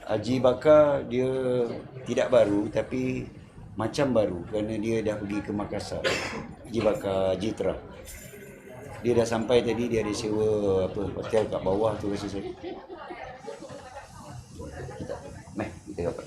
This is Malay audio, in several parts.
Haji Bakar dia tidak baru tapi macam baru kerana dia dah pergi ke Makassar. Haji Bakar Jitra. Dia dah sampai tadi, dia ada sewa apa hotel kat bawah tu rasa saya. Kita dapat.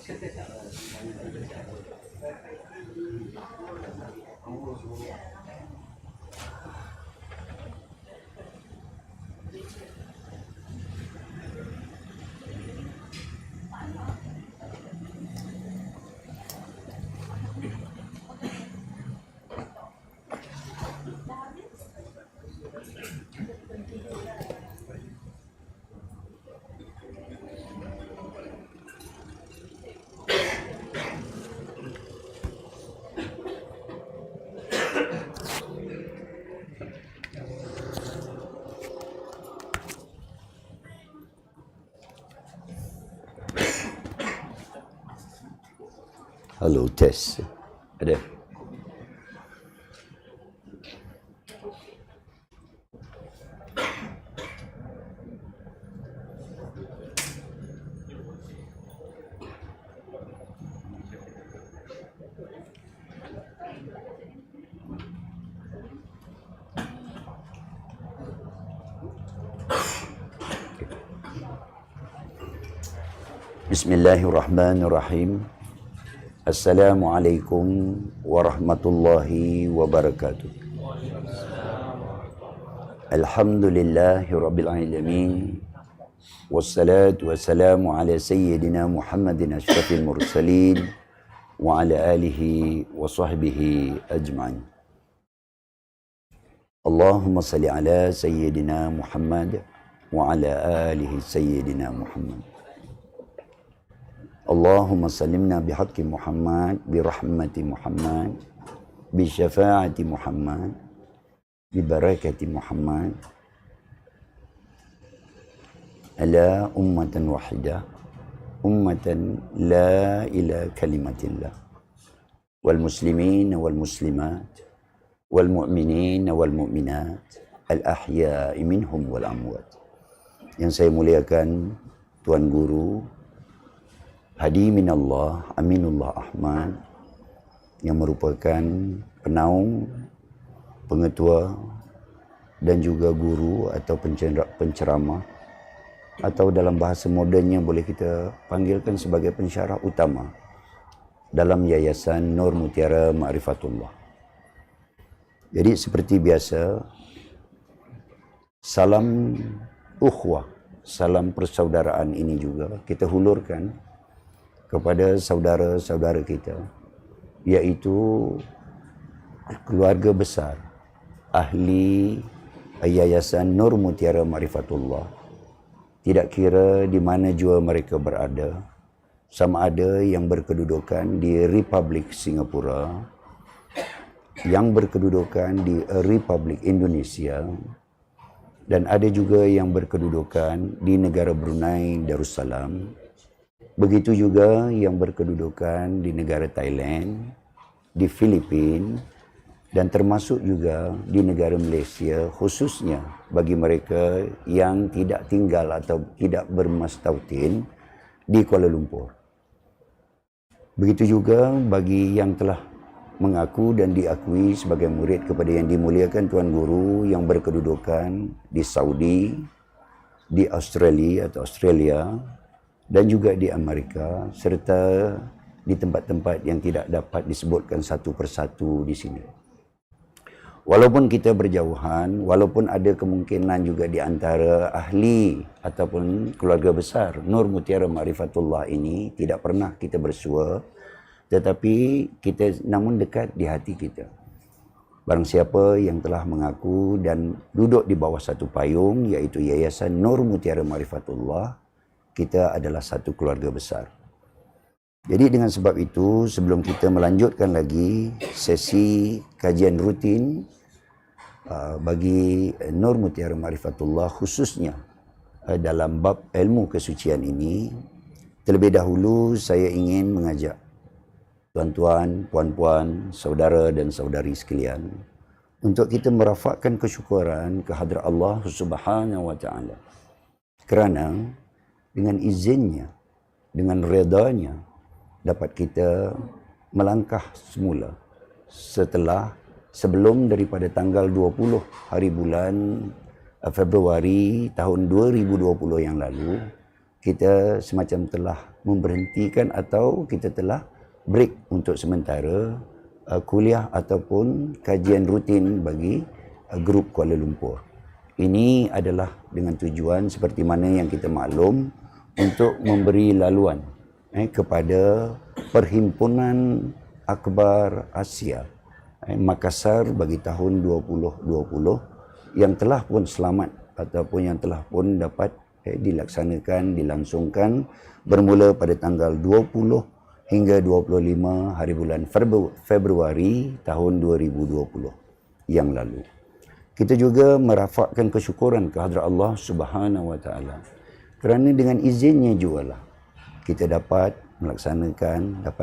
Halo, tes. Ada? Bismillahirrahmanirrahim. Assalamualaikum warahmatullahi wabarakatuh. Alhamdulillahi rabbil alamin. Wassalatu wassalamu ala sayyidina Muhammadin asyrafil mursalin wa ala alihi wa sahbihi ajma'in. Allahumma salli ala sayyidina Muhammad wa ala alihi sayyidina Muhammad. Allahumma sallimna bihaqqi Muhammad, birahmati Muhammad, bisyafaati Muhammad, bibarakati Muhammad, ala ummatan wahidah, ummatan la ila kalimatillah, wal muslimin wal muslimat, wal mu'minin wal mu'minat, al ahya'i minhum wal amwat. Yang saya muliakan Tuan Guru Hadi Minallah Aminullah Ahmad, yang merupakan penaung, pengetua dan juga guru atau penceramah, atau dalam bahasa modennya boleh kita panggilkan sebagai pensyarah utama dalam Yayasan Nur Mutiara Ma'rifatullah. Jadi seperti biasa, salam ukhwah, salam persaudaraan ini juga kita hulurkan kepada saudara-saudara kita, iaitu keluarga besar ahli Yayasan Nur Mutiara Ma'rifatullah. Tidak kira di mana jua mereka berada, sama ada yang berkedudukan di Republik Singapura, yang berkedudukan di Republik Indonesia, dan ada juga yang berkedudukan di negara Brunei Darussalam. Begitu juga yang berkedudukan di negara Thailand, di Filipina, dan termasuk juga di negara Malaysia, khususnya bagi mereka yang tidak tinggal atau tidak bermastautin di Kuala Lumpur. Begitu juga bagi yang telah mengaku dan diakui sebagai murid kepada yang dimuliakan Tuan Guru yang berkedudukan di Saudi, di Australia atau Australia, dan juga di Amerika, serta di tempat-tempat yang tidak dapat disebutkan satu persatu di sini. Walaupun kita berjauhan, walaupun ada kemungkinan juga di antara ahli ataupun keluarga besar Nur Mutiara Ma'rifatullah ini tidak pernah kita bersua, tetapi kita namun dekat di hati kita. Barang siapa yang telah mengaku dan duduk di bawah satu payung, iaitu Yayasan Nur Mutiara Ma'rifatullah, kita adalah satu keluarga besar. Jadi dengan sebab itu, sebelum kita melanjutkan lagi sesi kajian rutin bagi Nur Mutiara Ma'rifatullah, khususnya dalam bab ilmu kesucian ini, terlebih dahulu saya ingin mengajak tuan-tuan, puan-puan, saudara dan saudari sekalian untuk kita merafakkan kesyukuran kehadrat Allah Subhanahu wa taala. Kerana dengan izinnya dengan redanya dapat kita melangkah semula sebelum daripada tanggal 20 hari bulan Februari tahun 2020 yang lalu, kita semacam telah memberhentikan atau kita telah break untuk sementara kuliah ataupun kajian rutin bagi grup Kuala Lumpur. Ini adalah dengan tujuan seperti mana yang kita maklum untuk memberi laluan kepada Perhimpunan Akbar Asia Makassar bagi tahun 2020 yang telah pun selamat ataupun yang telah pun dapat dilangsungkan bermula pada tanggal 20 hingga 25 hari bulan Februari tahun 2020 yang lalu. Kita juga merafakkan kesyukuran kehadrat Allah Subhanahu wa taala kerana dengan izinnya jugalah kita dapat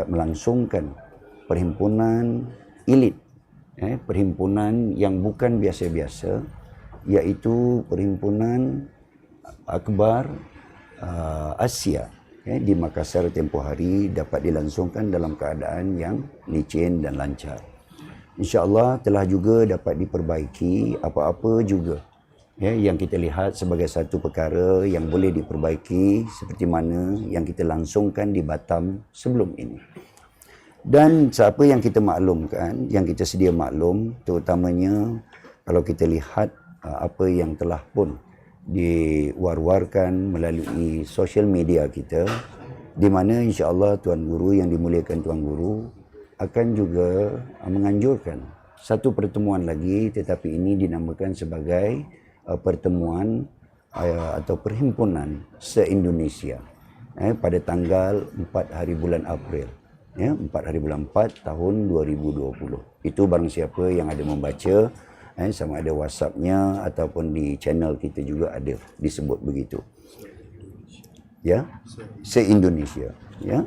melangsungkan perhimpunan elit, perhimpunan yang bukan biasa-biasa, iaitu Perhimpunan Akbar Asia di Makassar tempoh hari dapat dilangsungkan dalam keadaan yang licin dan lancar. InsyaAllah telah juga dapat diperbaiki apa-apa juga yang kita lihat sebagai satu perkara yang boleh diperbaiki seperti mana yang kita langsungkan di Batam sebelum ini. Dan siapa yang kita maklumkan, yang kita sedia maklum, terutamanya kalau kita lihat apa yang telah pun diwar-warkan melalui sosial media kita, di mana insya-Allah Tuan Guru yang dimuliakan Tuan Guru akan juga menganjurkan satu pertemuan lagi, tetapi ini dinamakan sebagai pertemuan atau perhimpunan se-Indonesia pada tanggal 4 hari bulan April, 4 hari bulan 4 tahun 2020. Itu barang siapa yang ada membaca, sama ada WhatsApp-nya ataupun di channel kita juga ada disebut begitu. Ya, se-Indonesia. Ya,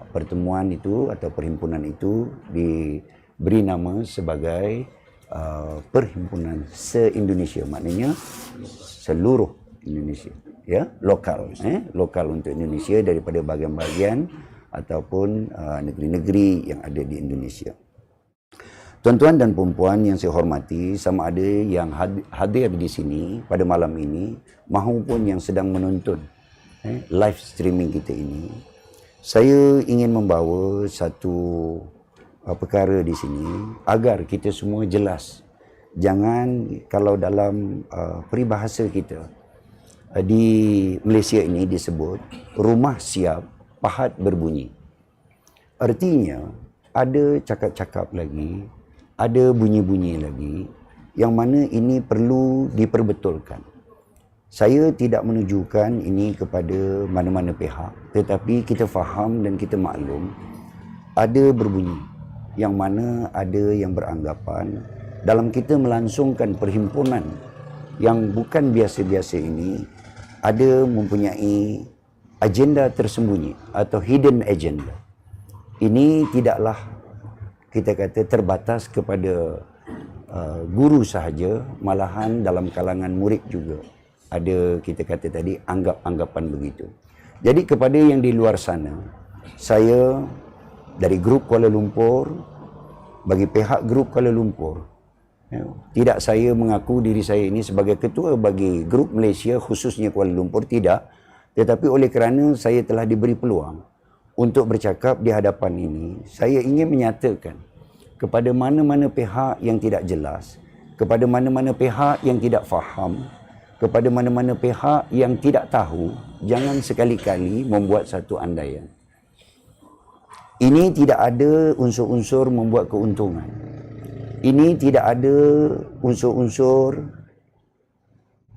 pertemuan itu atau perhimpunan itu diberi nama sebagai perhimpunan se-Indonesia, maknanya seluruh Indonesia. Ya, lokal, lokal untuk Indonesia daripada bahagian-bahagian ataupun negeri-negeri yang ada di Indonesia. Tuan-tuan dan puan-puan yang saya hormati, sama ada yang hadir di sini pada malam ini mahupun yang sedang menonton live streaming kita ini, saya ingin membawa satu perkara di sini agar kita semua jelas. Jangan, kalau dalam peribahasa kita di Malaysia ini disebut rumah siap, pahat berbunyi. Artinya ada cakap-cakap lagi, ada bunyi-bunyi lagi yang mana ini perlu diperbetulkan. Saya tidak menunjukkan ini kepada mana-mana pihak, tetapi kita faham dan kita maklum ada berbunyi yang mana ada yang beranggapan dalam kita melangsungkan perhimpunan yang bukan biasa-biasa ini ada mempunyai agenda tersembunyi atau hidden agenda. Ini tidaklah kita kata terbatas kepada guru sahaja, malahan dalam kalangan murid juga ada, kita kata tadi, anggapan begitu. Jadi kepada yang di luar sana, saya dari grup Kuala Lumpur, bagi pihak grup Kuala Lumpur, tidak saya mengaku diri saya ini sebagai ketua bagi grup Malaysia khususnya Kuala Lumpur, tidak, tetapi oleh kerana saya telah diberi peluang untuk bercakap di hadapan ini, saya ingin menyatakan kepada mana-mana pihak yang tidak jelas, kepada mana-mana pihak yang tidak faham, kepada mana-mana pihak yang tidak tahu, jangan sekali-kali membuat satu andaian. Ini tidak ada unsur-unsur membuat keuntungan. Ini tidak ada unsur-unsur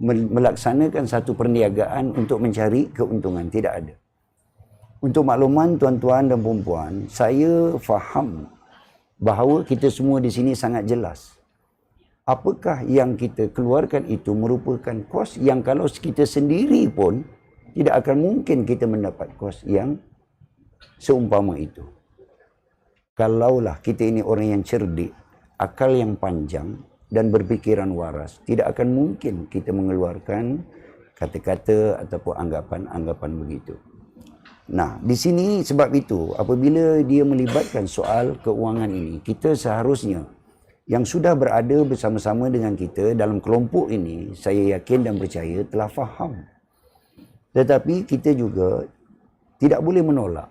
melaksanakan satu perniagaan untuk mencari keuntungan, tidak ada. Untuk makluman tuan-tuan dan puan-puan, saya faham bahawa kita semua di sini sangat jelas. Apakah yang kita keluarkan itu merupakan kos yang kalau kita sendiri pun tidak akan mungkin kita mendapat kos yang seumpama itu. Kalaulah kita ini orang yang cerdik, akal yang panjang dan berpikiran waras, tidak akan mungkin kita mengeluarkan kata-kata ataupun anggapan-anggapan begitu. Nah, di sini sebab itu apabila dia melibatkan soal keuangan ini, kita seharusnya yang sudah berada bersama-sama dengan kita dalam kelompok ini, saya yakin dan percaya telah faham. Tetapi kita juga tidak boleh menolak.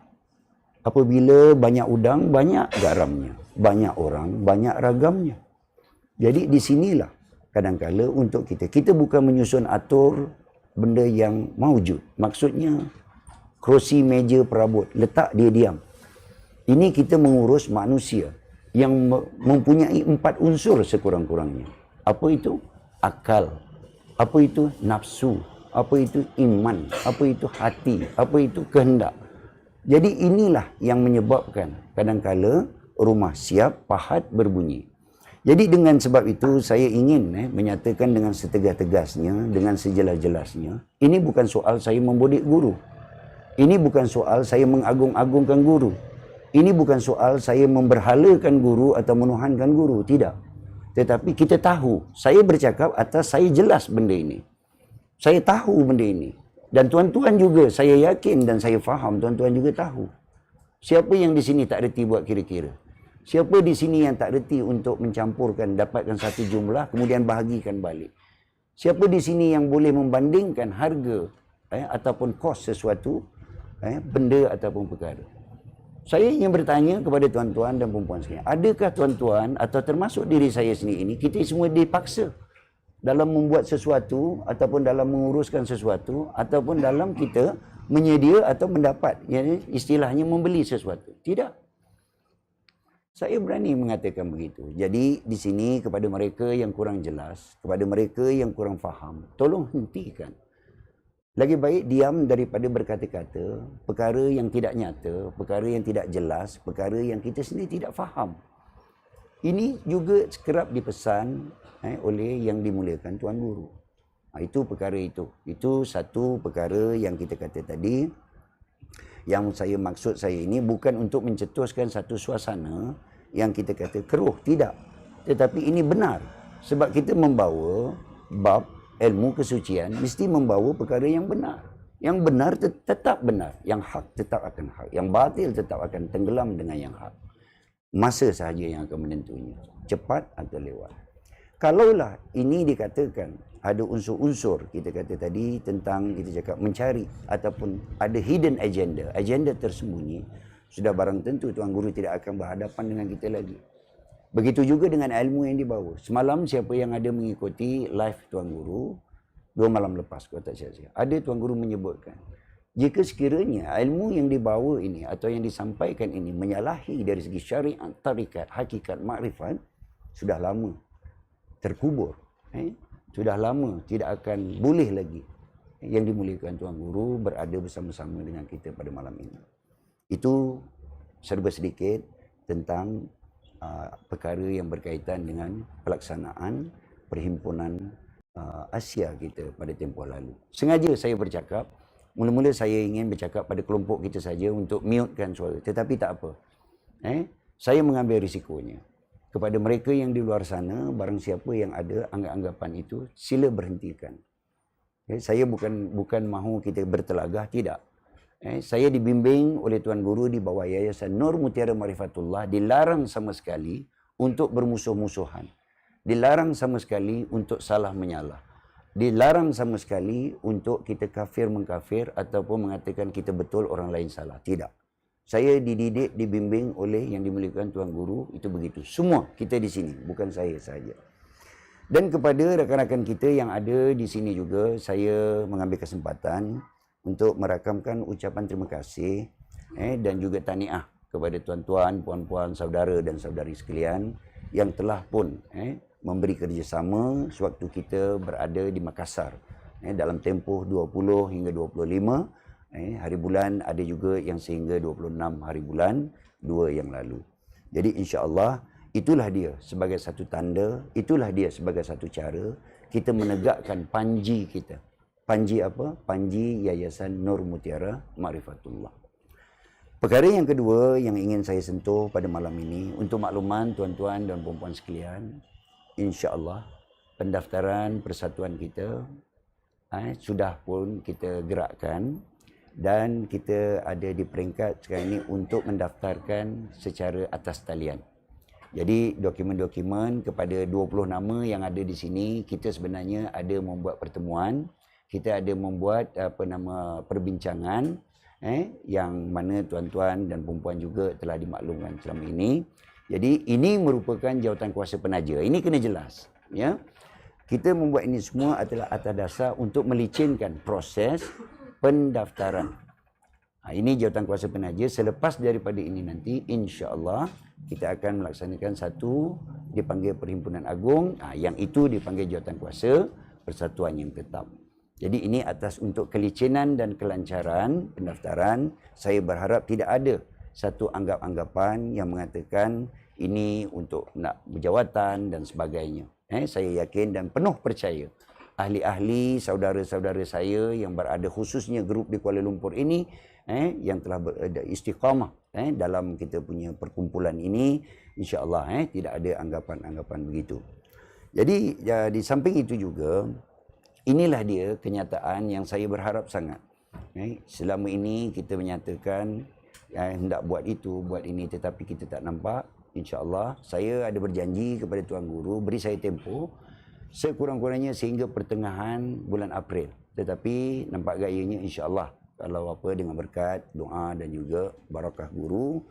Apabila banyak udang, banyak garamnya. Banyak orang, banyak ragamnya. Jadi di sinilah kadang-kala untuk kita bukan menyusun atur benda yang maujud. Maksudnya kerusi, meja, perabot, letak dia diam. Ini kita mengurus manusia yang mempunyai 4 unsur sekurang-kurangnya. Apa itu? Akal. Apa itu? Nafsu. Apa itu? Iman. Apa itu? Hati. Apa itu? Kehendak. Jadi inilah yang menyebabkan kadang-kala rumah siap, pahat berbunyi. Jadi dengan sebab itu saya ingin menyatakan dengan setegas-tegasnya, dengan sejelas-jelasnya, ini bukan soal saya membodek guru. Ini bukan soal saya mengagung-agungkan guru. Ini bukan soal saya memberhalakan guru atau menuhankan guru. Tidak. Tetapi kita tahu. Saya bercakap atas saya jelas benda ini. Saya tahu benda ini. Dan tuan-tuan juga saya yakin dan saya faham. Tuan-tuan juga tahu. Siapa yang di sini tak reti buat kira-kira? Siapa di sini yang tak reti untuk mencampurkan, dapatkan satu jumlah, kemudian bahagikan balik? Siapa di sini yang boleh membandingkan harga ataupun kos sesuatu, benda ataupun perkara? Saya ingin bertanya kepada tuan-tuan dan perempuan sekalian, adakah tuan-tuan atau termasuk diri saya sendiri ini, kita semua dipaksa dalam membuat sesuatu ataupun dalam menguruskan sesuatu ataupun dalam kita menyedia atau mendapat, istilahnya membeli sesuatu? Tidak. Saya berani mengatakan begitu. Jadi di sini kepada mereka yang kurang jelas, kepada mereka yang kurang faham, tolong hentikan. Lagi baik diam daripada berkata-kata perkara yang tidak nyata, perkara yang tidak jelas, perkara yang kita sendiri tidak faham. Ini juga kerap dipesan oleh yang dimuliakan Tuan Guru. Itu perkara itu. Itu satu perkara yang kita kata tadi. Yang saya maksud saya ini bukan untuk mencetuskan satu suasana yang kita kata keruh. Tidak. Tetapi ini benar. Sebab kita membawa bab ilmu kesucian mesti membawa perkara yang benar. Yang benar tetap benar. Yang hak tetap akan hak. Yang batil tetap akan tenggelam dengan yang hak. Masa sahaja yang akan menentunya. Cepat atau lewat. Kalaulah ini dikatakan ada unsur-unsur, kita kata tadi tentang kita cakap mencari ataupun ada hidden agenda, agenda tersembunyi, sudah barang tentu Tuan Guru tidak akan berhadapan dengan kita lagi. Begitu juga dengan ilmu yang dibawa. Semalam siapa yang ada mengikuti live Tuan Guru, 2 malam lepas, kalau tak silap, ada Tuan Guru menyebutkan, jika sekiranya ilmu yang dibawa ini atau yang disampaikan ini menyalahi dari segi syariat, tarikat, hakikat, makrifat, sudah lama terkubur. Sudah lama tidak akan boleh lagi yang dimuliakan Tuan Guru berada bersama-sama dengan kita pada malam ini. Itu serba sedikit tentang perkara yang berkaitan dengan pelaksanaan perhimpunan Asia kita pada tempoh lalu. Sengaja saya bercakap, mula-mula saya ingin bercakap pada kelompok kita saja untuk mutekan suara, tetapi tak apa. Saya mengambil risikonya. Kepada mereka yang di luar sana, barang siapa yang ada anggapan itu, sila berhentikan. Saya bukan mahu kita bertelagah, tidak. Saya dibimbing oleh Tuan Guru di bawah Yayasan Nur Mutiara Marifatullah, dilarang sama sekali untuk bermusuh-musuhan. Dilarang sama sekali untuk salah menyalah. Dilarang sama sekali untuk kita kafir mengkafir ataupun mengatakan kita betul orang lain salah. Tidak. Saya dididik, dibimbing oleh yang dimuliakan Tuan Guru, itu begitu. Semua kita di sini, bukan saya saja. Dan kepada rakan-rakan kita yang ada di sini juga, saya mengambil kesempatan untuk merakamkan ucapan terima kasih dan juga tahniah kepada tuan-tuan, puan-puan, saudara dan saudari sekalian yang telah pun memberi kerjasama sewaktu kita berada di Makassar dalam tempoh 20 hingga 25 hari bulan, ada juga yang sehingga 26 hari bulan 2 yang lalu. Jadi insya-Allah itulah dia sebagai satu tanda, itulah dia sebagai satu cara kita menegakkan panji kita. Panji apa? Panji Yayasan Nur Mutiara Marifatullah. Perkara yang kedua yang ingin saya sentuh pada malam ini, untuk makluman tuan-tuan dan puan-puan sekalian, insya-Allah pendaftaran persatuan kita sudah pun kita gerakkan. dan kita ada di peringkat sekarang ini untuk mendaftarkan secara atas talian. Jadi dokumen-dokumen kepada 20 nama yang ada di sini, kita sebenarnya ada membuat pertemuan, kita ada membuat perbincangan yang mana tuan-tuan dan puan-puan juga telah dimaklumkan selama ini. Jadi ini merupakan jawatan kuasa penaja. Ini kena jelas, ya. Kita membuat ini semua adalah atas dasar untuk melicinkan proses pendaftaran. Ini jawatan kuasa penaja. Selepas daripada ini nanti, insya-Allah kita akan melaksanakan satu dipanggil Perhimpunan Agung, yang itu dipanggil jawatan kuasa persatuan yang tetap. Jadi ini atas untuk kelicinan dan kelancaran pendaftaran. Saya berharap tidak ada satu anggap-anggapan yang mengatakan ini untuk nak berjawatan dan sebagainya. Saya yakin dan penuh percaya ahli-ahli, saudara-saudara saya yang berada khususnya grup di Kuala Lumpur ini yang telah beristiqamah dalam kita punya perkumpulan ini, insya-Allah tidak ada anggapan-anggapan begitu. Jadi di samping itu juga, inilah dia kenyataan yang saya berharap sangat. Selama ini kita menyatakan hendak buat itu, buat ini, tetapi kita tak nampak. InsyaAllah saya ada berjanji kepada Tuan Guru, beri saya tempoh sekurang-kurangnya sehingga pertengahan bulan April. Tetapi nampak gayanya insyaAllah, kalau apa dengan berkat, doa dan juga barakah guru,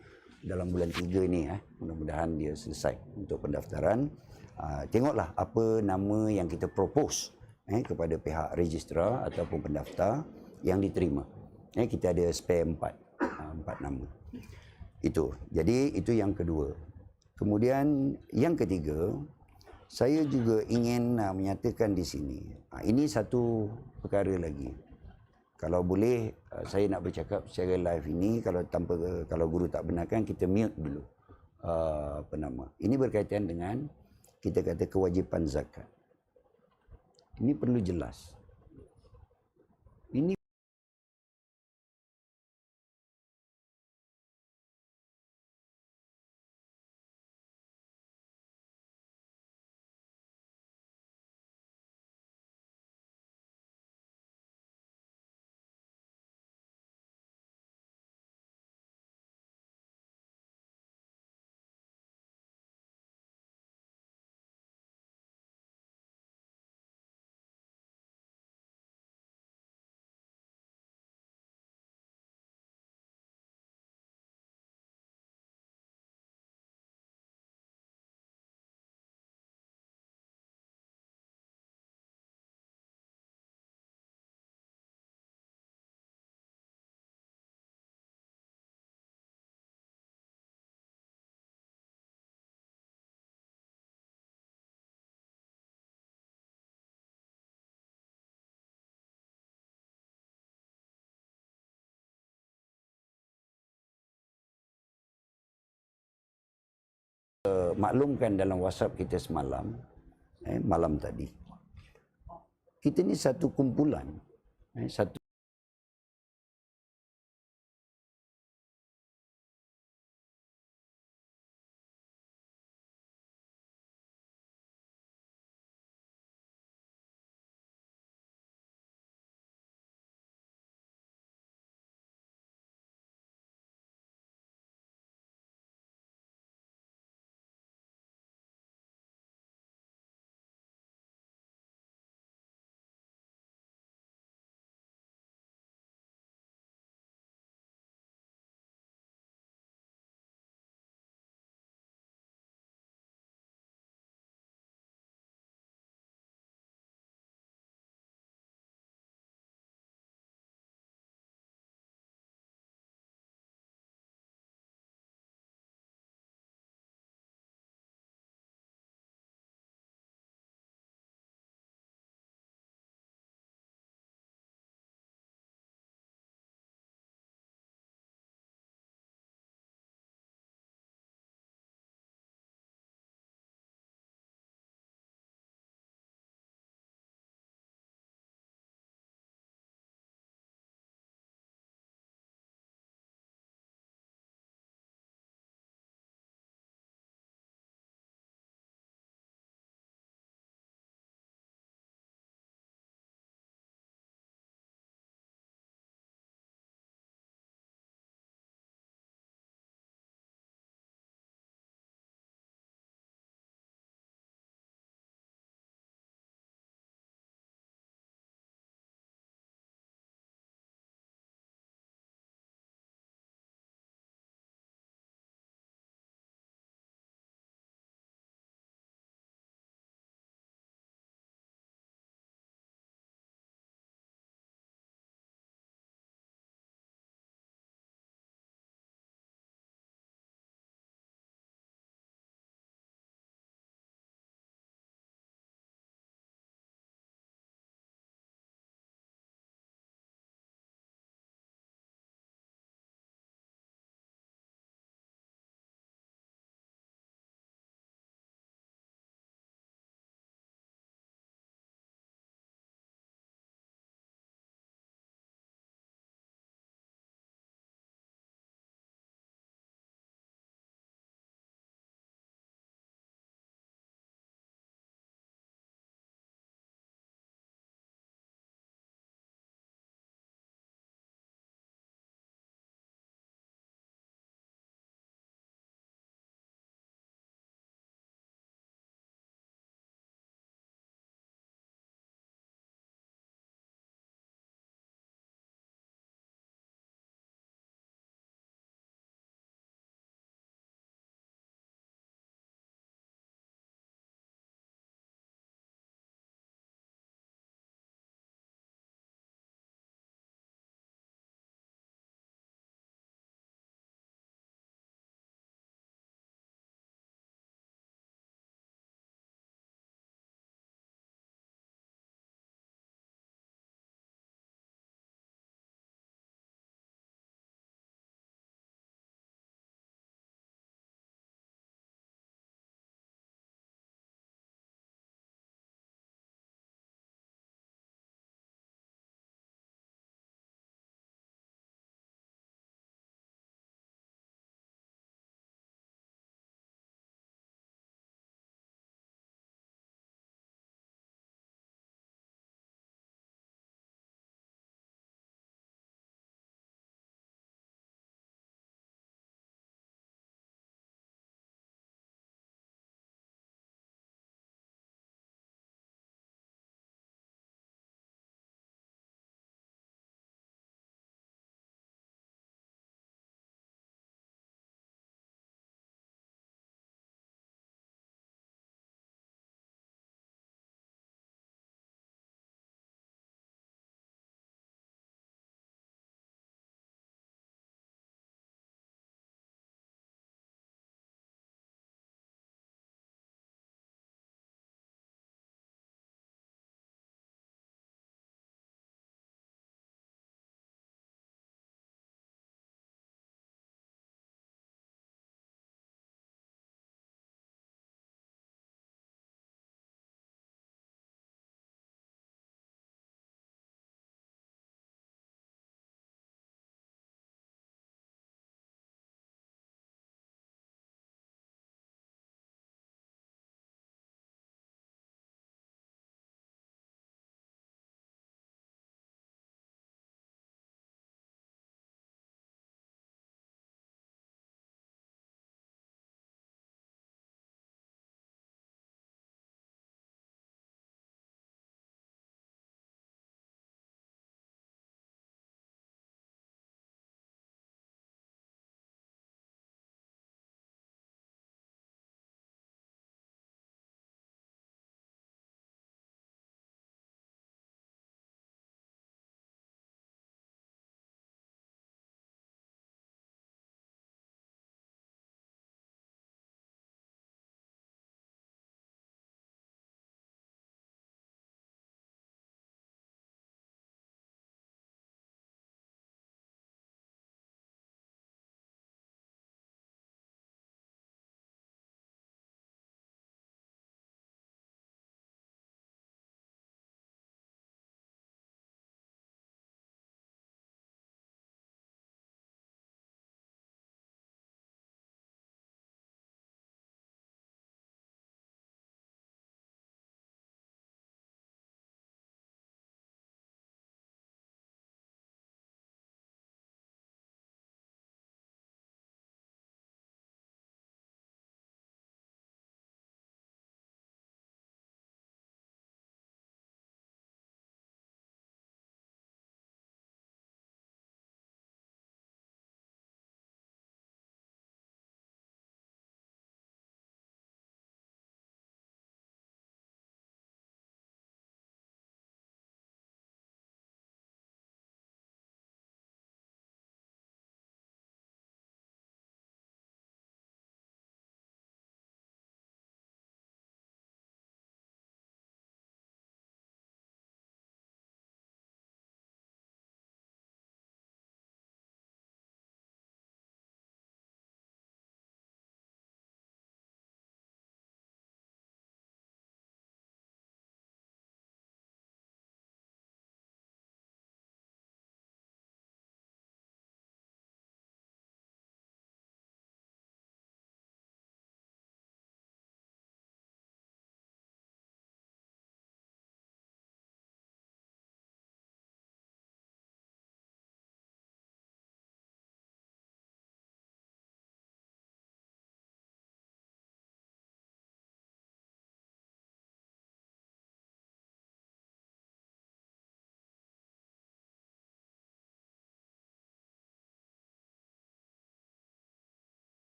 dalam bulan 3 ini mudah-mudahan dia selesai untuk pendaftaran. Tengoklah apa nama yang kita propose kepada pihak registrar ataupun pendaftar yang diterima. Kita ada spare 4 nama. Itu. Jadi itu yang kedua. Kemudian yang ketiga, saya juga ingin menyatakan di sini. Ini satu perkara lagi. Kalau boleh saya nak bercakap secara live ini, kalau guru tak benarkan kita mute dulu. Ini berkaitan dengan kita kata kewajipan zakat. Ini perlu jelas. Ini maklumkan dalam WhatsApp kita semalam, malam tadi. Kita ni satu kumpulan, satu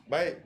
Baik.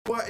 Wah,